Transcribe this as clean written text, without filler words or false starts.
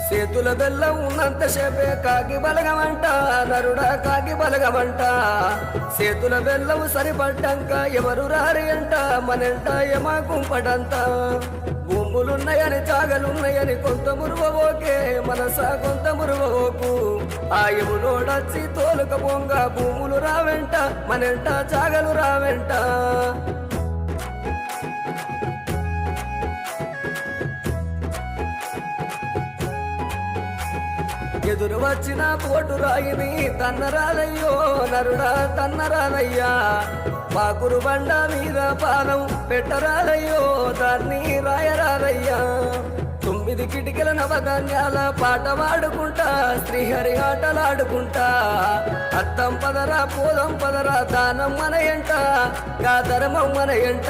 చేతుల బెల్లం ఉన్నంతసేపే కాకి బలగమంట నరుడా కాకి బలగమంట చేతుల బెల్లం సరిపడ్డాక ఎవరు రారి అంట మనంట యమా గుంపడంత భూములున్నాయని చాగలున్నాయని కొంత మురువోకే మనసా కొంత మురువోకు ఆయములోడచ్చి తోలుక పొంగ భూములు రావెంట మనంట చాగలు రావెంట ఎదురు వచ్చిన పోటు రాయిని తన్నరాలయ్యో నరుడా తన్నరాలయ్యా పాకురు బండ మీద పానం పెట్టరాలయ్యో దాన్ని రాయరాలయ్యా 9 కిటికల నవధాన్యాల పాట పాడుకుంటా శ్రీహరి ఆటలాడుకుంటా అత్తం పదరా పోదం పదరా దానం మన ఎంట గా ధర్మం మన ఎంట